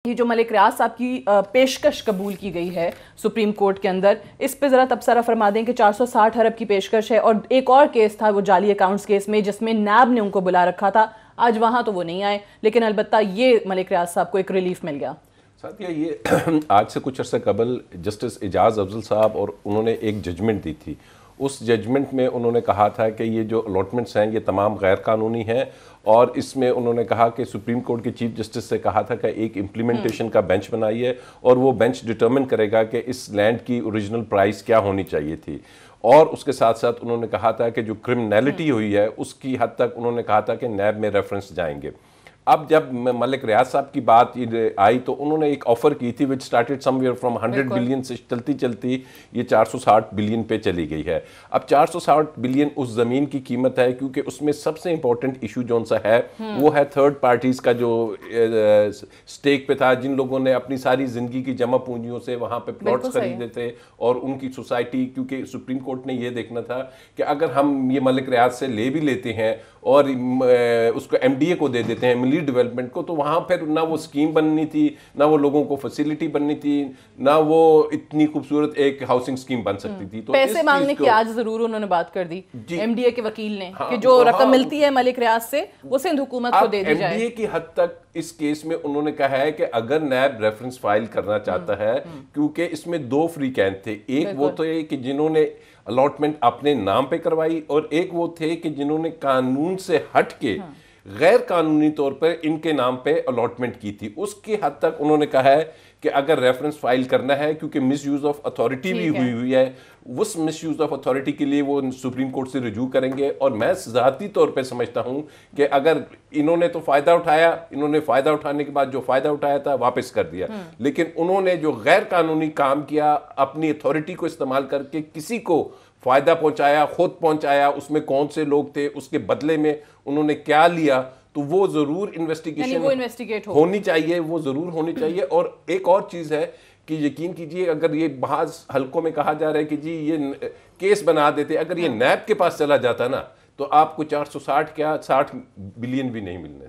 ये जो मलिक रियाज साहब की पेशकश कबूल की गई है सुप्रीम कोर्ट के अंदर, इस पे ज़रा तबसरा फरमा दें कि 460 अरब की पेशकश है। और एक और केस था वो जाली अकाउंट्स केस में, जिसमें नैब ने उनको बुला रखा था। आज वहाँ तो वो नहीं आए, लेकिन अलबत्ता ये मलिक रियाज साहब को एक रिलीफ मिल गया। साथिया, ये आज से कुछ अर्से कबल जस्टिस एजाज अफजल साहब और उन्होंने एक जजमेंट दी थी। उस जजमेंट में उन्होंने कहा था कि ये जो अलॉटमेंट्स हैं ये तमाम गैर कानूनी हैं, और इसमें उन्होंने कहा कि सुप्रीम कोर्ट के चीफ जस्टिस से कहा था कि एक इम्प्लीमेंटेशन का बेंच बनाइए और वो बेंच डिटर्मिन करेगा कि इस लैंड की ओरिजिनल प्राइस क्या होनी चाहिए थी। और उसके साथ साथ उन्होंने कहा था कि जो क्रिमिनलिटी हुई है उसकी हद तक उन्होंने कहा था कि नैब में रेफरेंस जाएंगे। अब जब मलिक रियाज साहब की बात आई तो उन्होंने एक ऑफर की थी which started somewhere from 100 billion से चलती चलती ये 460 बिलियन पे चली गई है। अब 460 बिलियन उस ज़मीन की कीमत है, क्योंकि उसमें सबसे इंपॉर्टेंट इशू जो सा है वो है थर्ड पार्टीज़ का जो स्टेक पे था, जिन लोगों ने अपनी सारी ज़िंदगी की जमा पूंजियों से वहाँ पे प्लॉट्स खरीदे थे और उनकी सोसाइटी, क्योंकि सुप्रीम कोर्ट ने ये देखना था कि अगर हम ये मलिक रियाज से ले भी लेते हैं और उसको MDA को दे देते हैं, मिली डेवलपमेंट को, तो वहाँ पर ना वो स्कीम बननी थी, ना वो लोगों को फैसिलिटी बननी थी, ना वो इतनी खूबसूरत एक हाउसिंग स्कीम बन सकती थी। तो पैसे मांगने की आज जरूर उन्होंने बात कर दी MDA के वकील ने, कि जो रकम मिलती है मलिक रियाज से वो सिंध हुकूमत को दे दी जाए। MDA की हद तक इस केस में उन्होंने कहा है कि अगर नैब रेफरेंस फाइल करना चाहता है, क्योंकि इसमें दो फ्री कैन थे, एक वो तो ये कि जिन्होंने अलॉटमेंट अपने नाम पे करवाई और एक वो थे कि जिन्होंने कानून से हट के गैर कानूनी तौर पर इनके नाम पे अलॉटमेंट की थी। उसकी हद तक उन्होंने कहा है कि अगर रेफरेंस फाइल करना है, क्योंकि मिसयूज ऑफ अथॉरिटी भी हुई है, उस मिसयूज ऑफ अथॉरिटी के लिए वो सुप्रीम कोर्ट से रिज्यू करेंगे। और मैं ज़ाती तौर पे समझता हूं कि अगर इन्होंने तो फ़ायदा उठाया, इन्होंने फ़ायदा उठाने के बाद जो फ़ायदा उठाया था वापस कर दिया, लेकिन उन्होंने जो गैर कानूनी काम किया, अपनी अथॉरिटी को इस्तेमाल करके किसी को फ़ायदा पहुंचाया, खुद पहुंचाया, उसमें कौन से लोग थे, उसके बदले में उन्होंने क्या लिया, तो वो जरूर इन्वेस्टिगेट होनी चाहिए, वो जरूर होनी चाहिए। और एक और चीज है कि यकीन कीजिए, अगर ये बाज़ हलकों में कहा जा रहा है कि जी ये केस बना देते, अगर ये नैब के पास चला जाता ना तो आपको 460 क्या 60 बिलियन भी नहीं मिलने।